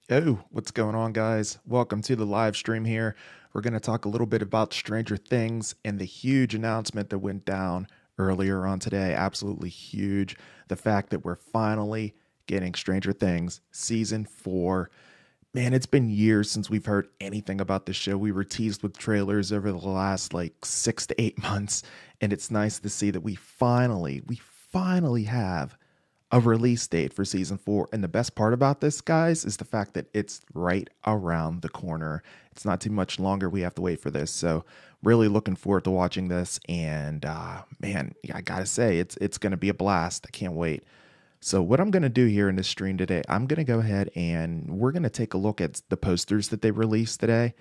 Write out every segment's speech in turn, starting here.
Yo, what's going on, guys? Welcome to the live stream here. We're going to talk a little bit about Stranger Things and the huge announcement that went down earlier on today. Absolutely huge. The fact that we're finally getting Stranger Things season 4. Man, it's been years since we've heard anything about this show. We were teased with trailers over the last like 6 to 8 months, and it's nice to see that we finally have a release date for season 4. And the best part about this, guys, is the fact that it's right around the corner. It's not too much longer we have to wait for this. So, really looking forward to watching this. And man, I gotta say, it's gonna be a blast. I can't wait. So, what I'm gonna do here in this stream today, I'm gonna go ahead and we're gonna take a look at the posters that they released today,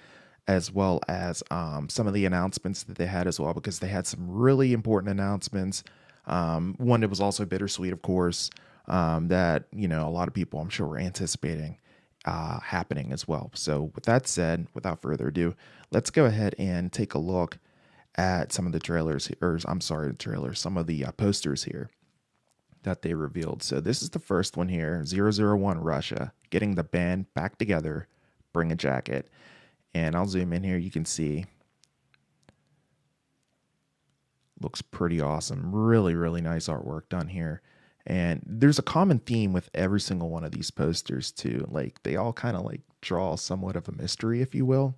as well as some of the announcements that they had as well, because they had some really important announcements. One that was also bittersweet, of course, that a lot of people I'm sure were anticipating happening as well. So, with that said, without further ado, let's go ahead and take a look at some of the trailers, or I'm sorry, the trailers, some of the posters here that they revealed. So this is the first one here, 001 Russia, getting the band back together, bring a jacket. And I'll zoom in here. You can see looks pretty awesome. Really, really nice artwork done here. And there's a common theme with every single one of these posters too. Like they all kind of like draw somewhat of a mystery, if you will.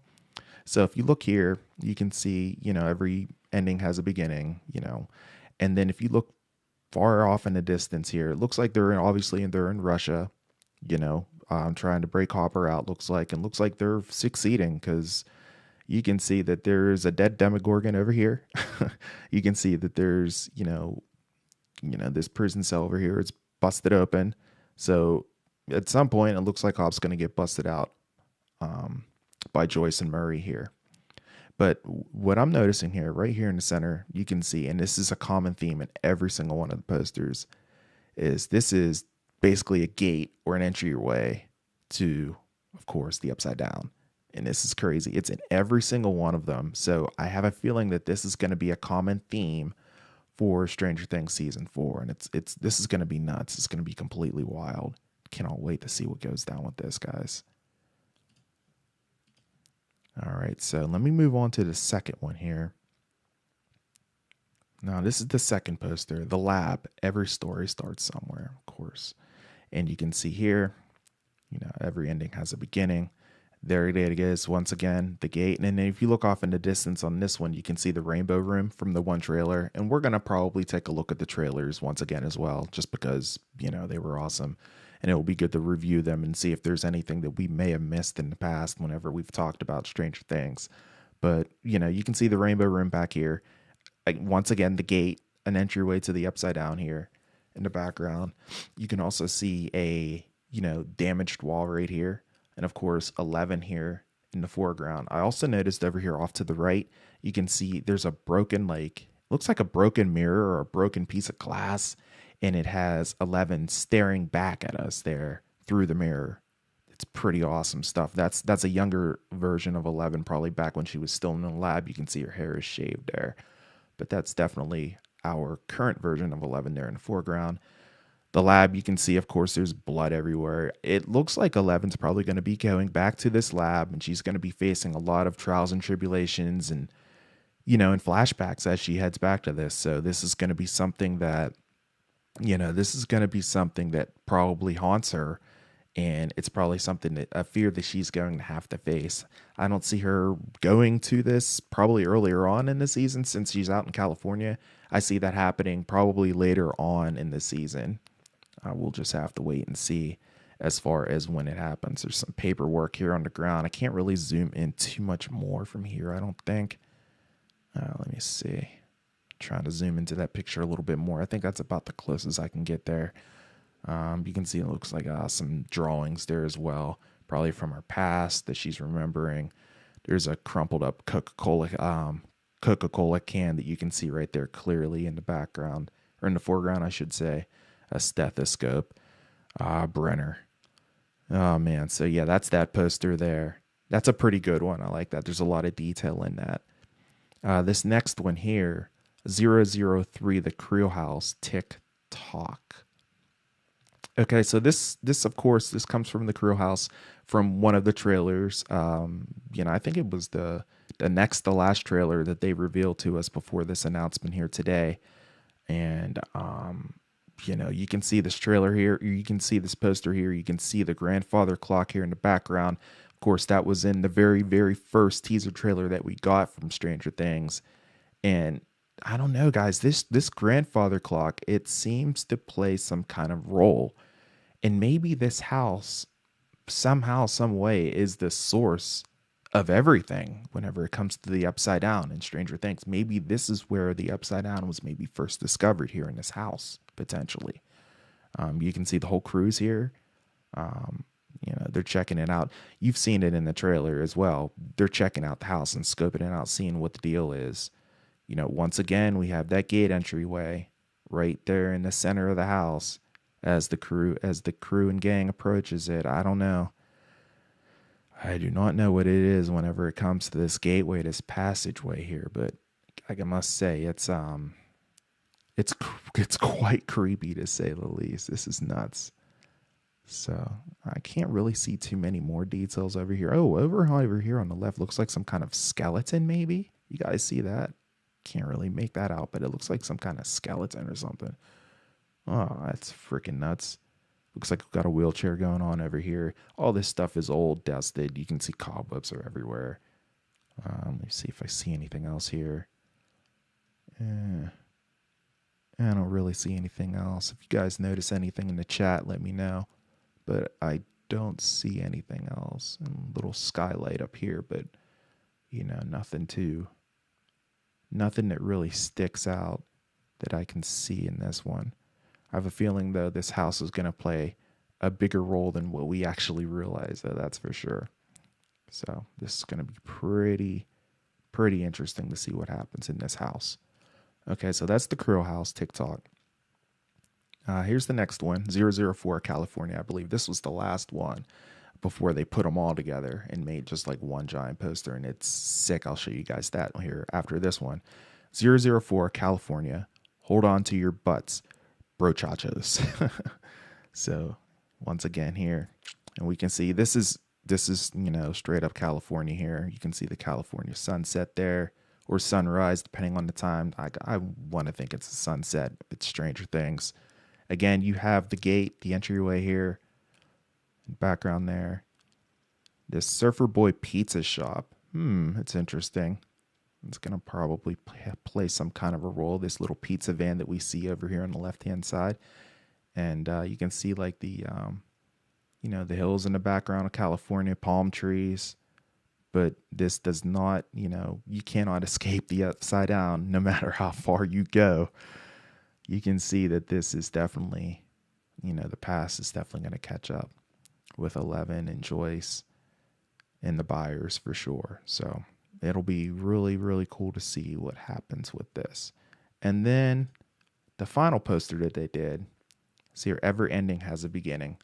So if you look here, you can see, every ending has a beginning, and then if you look far off in the distance here, it looks like they're in Russia, trying to break Hopper out, looks like, and looks like they're succeeding because you can see that there's a dead Demogorgon over here. You can see that there's, this prison cell over here. It's busted open. So at some point, it looks like Hop's going to get busted out by Joyce and Murray here. But what I'm noticing here, right here in the center, you can see, and this is a common theme in every single one of the posters, is this is basically a gate or an entryway to, of course, the Upside Down. And this is crazy. It's in every single one of them. So I have a feeling that this is going to be a common theme for Stranger Things season 4, and this is going to be nuts. It's going to be completely wild. Cannot wait to see what goes down with this, guys. All right, so let me move on to the second one here. Now, this is the second poster, the lab. Every story starts somewhere, of course. And you can see here, every ending has a beginning. There it is, once again, the gate. And then if you look off in the distance on this one, you can see the rainbow room from the one trailer. And we're going to probably take a look at the trailers once again as well, just because, they were awesome. And it will be good to review them and see if there's anything that we may have missed in the past whenever we've talked about Stranger Things. But, you can see the rainbow room back here. Once again, the gate, an entryway to the Upside Down here in the background. You can also see a, damaged wall right here. And of course, 11 here in the foreground. I also noticed over here off to the right, you can see there's a broken, looks like a broken mirror or a broken piece of glass. And it has 11 staring back at us there through the mirror. It's pretty awesome stuff. That's a younger version of 11, probably back when she was still in the lab. You can see her hair is shaved there. But that's definitely our current version of 11 there in the foreground. The lab, you can see, of course, there's blood everywhere. It looks like 11's probably going to be going back to this lab, and she's going to be facing a lot of trials and tribulations and, and flashbacks as she heads back to this. So this is going to be something that, probably haunts her, and it's probably something that a fear that she's going to have to face. I don't see her going to this probably earlier on in the season since she's out in California. I see that happening probably later on in the season. We'll just have to wait and see as far as when it happens. There's some paperwork here on the ground. I can't really zoom in too much more from here, I don't think. Let me see. Trying to zoom into that picture a little bit more. I think that's about the closest I can get there. You can see it looks like some drawings there as well, probably from her past that she's remembering. There's a crumpled up Coca-Cola can that you can see right there clearly in the background, or in the foreground, I should say. A stethoscope. Brenner. Oh, man. So, yeah, that's that poster there. That's a pretty good one. I like that. There's a lot of detail in that. This next one here, 003, the Creel House, Tick Tock. Okay, so this of course this comes from the Crew House from one of the trailers. I think it was the last trailer that they revealed to us before this announcement here today. And you can see this trailer here, you can see this poster here, you can see the grandfather clock here in the background. Of course, that was in the very, very first teaser trailer that we got from Stranger Things. And I don't know, guys, this grandfather clock, it seems to play some kind of role. And maybe this house somehow, some way, is the source of everything whenever it comes to the upside down in Stranger Things. Maybe this is where the upside down was maybe first discovered, here in this house, potentially. You can see the whole crew's here. They're checking it out. You've seen it in the trailer as well. They're checking out the house and scoping it out, seeing what the deal is. Once again, we have that gate entryway right there in the center of the house as the crew and gang approaches it. I don't know. I do not know what it is whenever it comes to this gateway, this passageway here, but I must say it's quite creepy, to say the least. This is nuts. So I can't really see too many more details over here. Oh, over here on the left looks like some kind of skeleton, maybe. You guys see that? Can't really make that out, but it looks like some kind of skeleton or something. Oh, that's freaking nuts. Looks like we've got a wheelchair going on over here. All this stuff is old, dusted. You can see cobwebs are everywhere. Let me see if I see anything else here. I don't really see anything else. If you guys notice anything in the chat, let me know. But I don't see anything else. And a little skylight up here, but nothing that really sticks out that I can see in this one. I have a feeling, though, this house is going to play a bigger role than what we actually realize, though, that's for sure. So this is going to be pretty interesting to see what happens in this house. Okay, so that's the Crow House TikTok. Here's the next one, 004 California. I believe this was the last one before they put them all together and made just like one giant poster, and it's sick. I'll show you guys that here after this one. 004 California. Hold on to your butts, brochachos. So once again here, and we can see this is straight up California here. You can see the California sunset there, or sunrise, depending on the time. I want to think it's a sunset. It's Stranger Things. Again, you have the gate, the entryway here, background there. This Surfer Boy Pizza Shop. It's interesting. It's going to probably play some kind of a role. This little pizza van that we see over here on the left-hand side. And you can see like the hills in the background of California, palm trees. But this does not, you cannot escape the upside down no matter how far you go. You can see that this is definitely, the past is definitely going to catch up with Eleven and Joyce and the Byers for sure. So it'll be really, really cool to see what happens with this. And then the final poster that they did, see here, Ever Ending Has a Beginning.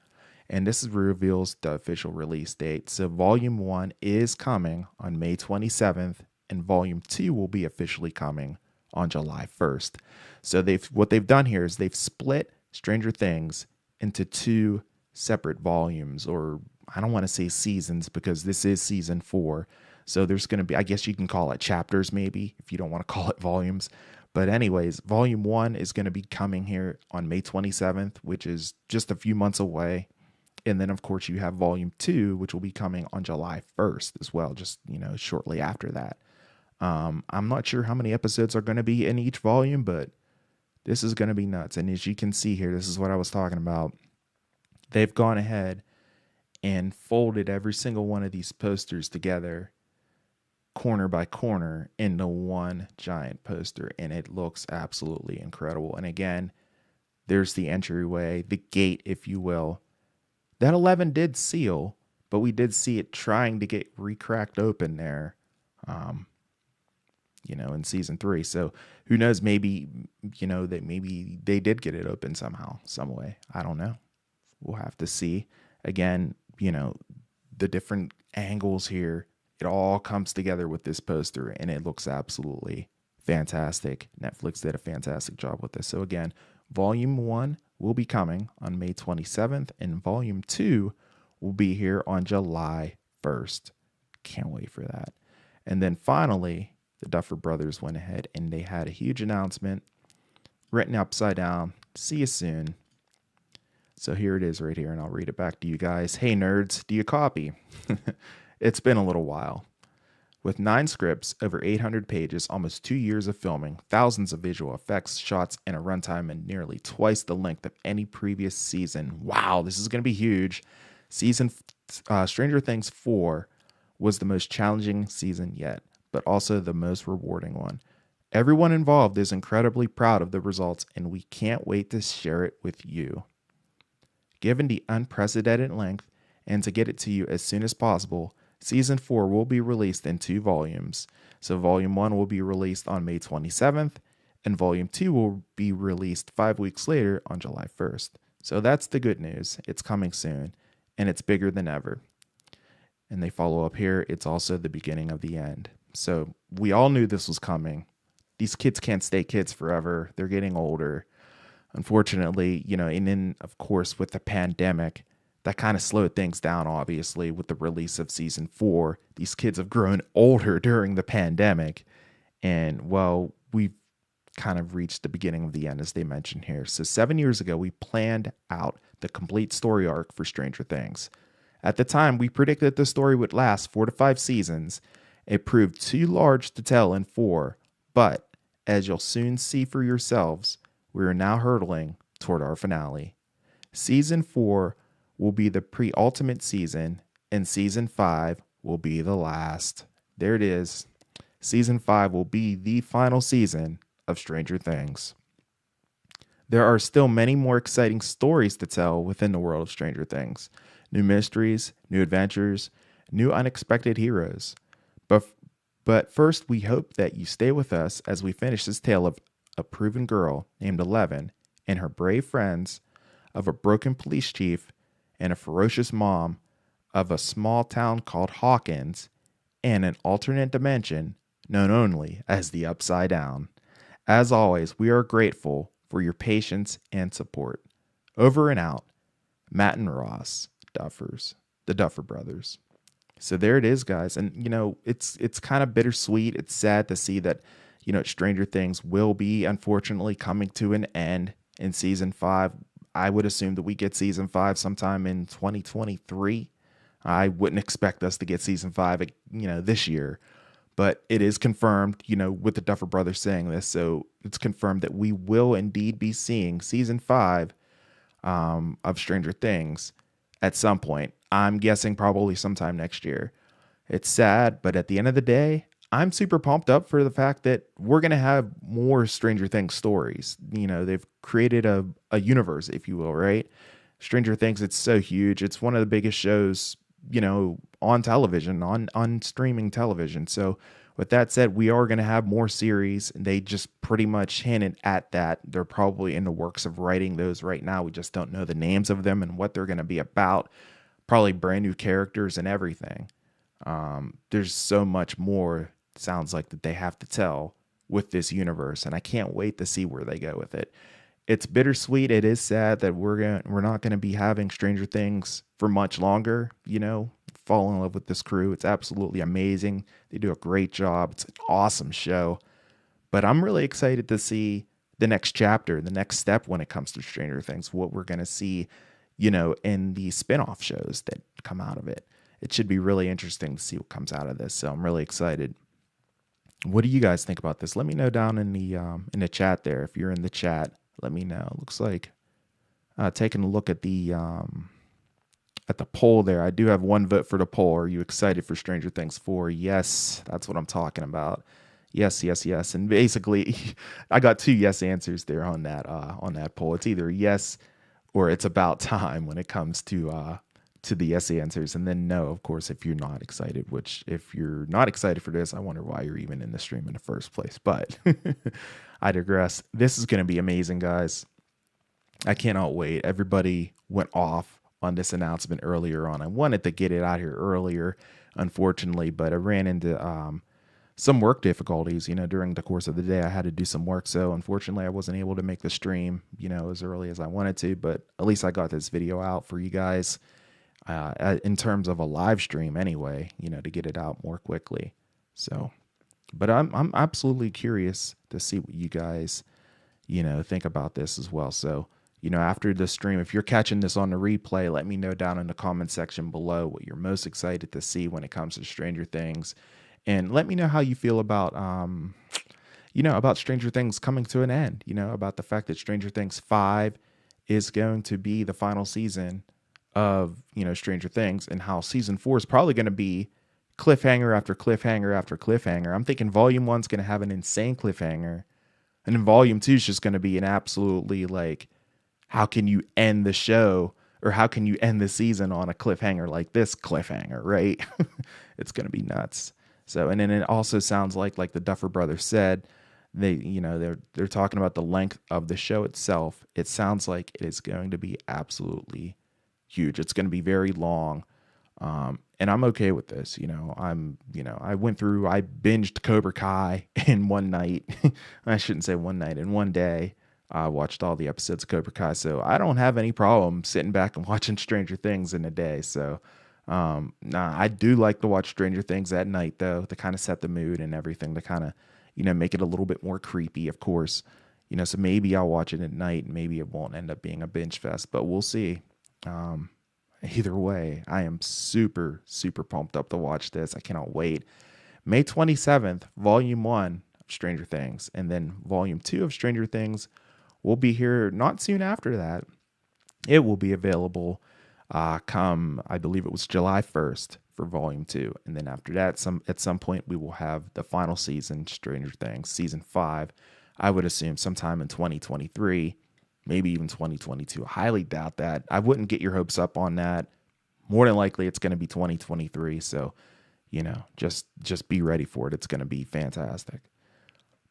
And this reveals the official release date. So Volume 1 is coming on May 27th, and Volume 2 will be officially coming on July 1st. So what they've done here is they've split Stranger Things into two separate volumes, or I don't want to say seasons because this is season 4. So there's going to be, I guess you can call it chapters maybe, if you don't want to call it volumes. But anyways, Volume 1 is going to be coming here on May 27th, which is just a few months away. And then, of course, you have Volume 2, which will be coming on July 1st as well, just, shortly after that. I'm not sure how many episodes are going to be in each volume, but this is going to be nuts. And as you can see here, this is what I was talking about. They've gone ahead and folded every single one of these posters together, corner by corner, into one giant poster. And it looks absolutely incredible. And again, there's the entryway, the gate, if you will. That 11 did seal, but we did see it trying to get recracked open there, in season 3. So who knows, maybe they did get it open somehow, some way. I don't know. We'll have to see. Again, the different angles here, it all comes together with this poster, and it looks absolutely fantastic. Netflix did a fantastic job with this. So again, Volume 1 will be coming on May 27th, and Volume 2 will be here on July 1st. Can't wait for that. And then finally, the Duffer Brothers went ahead and they had a huge announcement written upside down. See you soon. So here it is right here, and I'll read it back to you guys. Hey nerds, do you copy? It's been a little while. With 9 scripts, over 800 pages, almost 2 years of filming, thousands of visual effects, shots, and a runtime and nearly twice the length of any previous season. Wow, this is going to be huge. Stranger Things 4 was the most challenging season yet, but also the most rewarding one. Everyone involved is incredibly proud of the results, and we can't wait to share it with you. Given the unprecedented length, and to get it to you as soon as possible, Season 4 will be released in 2 volumes. So Volume 1 will be released on May 27th, and Volume 2 will be released 5 weeks later on July 1st. So that's the good news. It's coming soon, and it's bigger than ever. And they follow up here, it's also the beginning of the end. So we all knew this was coming. These kids can't stay kids forever. They're getting older. Unfortunately, and then, of course, with the pandemic, that kind of slowed things down, obviously, with the release of Season 4. These kids have grown older during the pandemic. And, well, we've kind of reached the beginning of the end, as they mentioned here. So 7 years ago, we planned out the complete story arc for Stranger Things. At the time, we predicted the story would last 4 to 5 seasons. It proved too large to tell in 4, but as you'll soon see for yourselves, we are now hurtling toward our finale. Season 4 will be the pre-ultimate season, and Season 5 will be the last. There it is. Season 5 will be the final season of Stranger Things. There are still many more exciting stories to tell within the world of Stranger Things. New mysteries, new adventures, new unexpected heroes. But first, we hope that you stay with us as we finish this tale of a proven girl named Eleven and her brave friends, of a broken police chief and a ferocious mom, of a small town called Hawkins, and an alternate dimension known only as the Upside Down. As always, we are grateful for your patience and support. Over and out, Matt and Ross, the Duffer Brothers. So there it is, guys. And, it's kind of bittersweet. It's sad to see that, Stranger Things will be, unfortunately, coming to an end in Season 5. I would assume that we get Season 5 sometime in 2023. I wouldn't expect us to get Season 5, this year. But it is confirmed, with the Duffer Brothers saying this. So it's confirmed that we will indeed be seeing Season 5 of Stranger Things at some point. I'm guessing probably sometime next year. It's sad, but at the end of the day, I'm super pumped up for the fact that we're going to have more Stranger Things stories. They've created a universe, if you will, right? Stranger Things, it's so huge. It's one of the biggest shows, on television, on streaming television. So with that said, we are going to have more series. And they just pretty much hinted at that. They're probably in the works of writing those right now. We just don't know the names of them and what they're going to be about. Probably brand new characters and everything. There's so much more, sounds like, that they have to tell with this universe, and I can't wait to see where they go with it. It's bittersweet. It is sad that we're not going to be having Stranger Things for much longer. Fall in love with this crew. It's absolutely amazing. They do a great job. It's an awesome show. But I'm really excited to see the next chapter, the next step when it comes to Stranger Things, what we're going to see, in the spin-off shows that come out of it. It should be really interesting to see what comes out of this. So I'm really excited. What do you guys think about this? Let me know down in the chat there. If you're in the chat, let me know. It looks like taking a look at the poll there. I do have one vote for the poll. Are you excited for Stranger Things 4? Yes, that's what I'm talking about. Yes. And basically, I got 2 yes answers there on that poll. It's either yes or it's about time when it comes to the yes answers, and then no, of course, if you're not excited. Which, if you're not excited for this, I wonder why you're even in the stream in the first place. But I digress. This is going to be amazing, guys. I cannot wait. Everybody went off on this announcement earlier on. I wanted to get it out here earlier, unfortunately, but I ran into some work difficulties. During the course of the day, I had to do some work. So unfortunately, I wasn't able to make the stream, as early as I wanted to. But at least I got this video out for you guys in terms of a live stream anyway, to get it out more quickly. So, but I'm absolutely curious to see what you guys, think about this as well. So, after the stream, if you're catching this on the replay, let me know down in the comment section below what you're most excited to see when it comes to Stranger Things. And let me know how you feel about, about Stranger Things coming to an end, about the fact that Stranger Things 5 is going to be the final season of, Stranger Things, and how season 4 is probably going to be cliffhanger after cliffhanger after cliffhanger. I'm thinking volume 1's going to have an insane cliffhanger. And then volume 2 is just going to be an absolutely like, how can you end the show, or how can you end the season on a cliffhanger like this cliffhanger, right? It's going to be nuts. So, and then it also sounds like the Duffer Brothers said, they're talking about the length of the show itself. It sounds like it is going to be absolutely huge. It's going to be very long. And I'm okay with this. I binged Cobra Kai in one night. I shouldn't say one night, in one day. I watched all the episodes of Cobra Kai, so I don't have any problem sitting back and watching Stranger Things in a day. So, I do like to watch Stranger Things at night, though, to kind of set the mood and everything, to kind of, make it a little bit more creepy, of course. So maybe I'll watch it at night, and maybe it won't end up being a binge fest, but we'll see. Either way, I am super, super pumped up to watch this. I cannot wait. May 27th, Volume 1 of Stranger Things, and then Volume 2 of Stranger Things will be here not soon after that. It will be available come, I believe it was July 1st for Volume 2. And then after that, at some point, we will have the final season, Stranger Things, Season 5. I would assume sometime in 2023, maybe even 2022. I highly doubt that. I wouldn't get your hopes up on that. More than likely, it's going to be 2023. So, just be ready for it. It's going to be fantastic.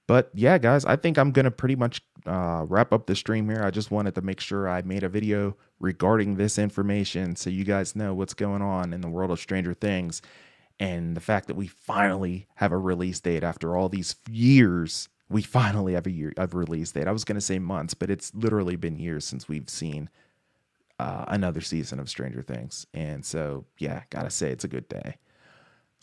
But yeah, guys, I think I'm going to pretty much wrap up the stream here. I just wanted to make sure I made a video regarding this information so you guys know what's going on in the world of Stranger Things, and the fact that we finally have a release date after all these years. We finally have a release date. I was going to say months, but it's literally been years since we've seen another season of Stranger Things. And so, yeah, gotta say it's a good day.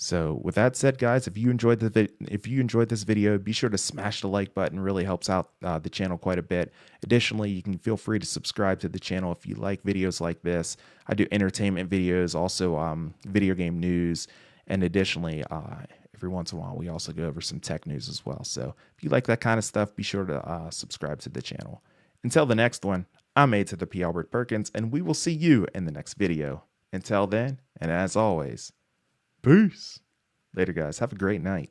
So with that said, guys, if you enjoyed this video, be sure to smash the like button. It really helps out the channel quite a bit. Additionally, you can feel free to subscribe to the channel if you like videos like this. I do entertainment videos, also video game news, and additionally, every once in a while, we also go over some tech news as well. So if you like that kind of stuff, be sure to subscribe to the channel. Until the next one, I'm A to the P. Albert Perkins, and we will see you in the next video. Until then, and as always, peace. Later, guys. Have a great night.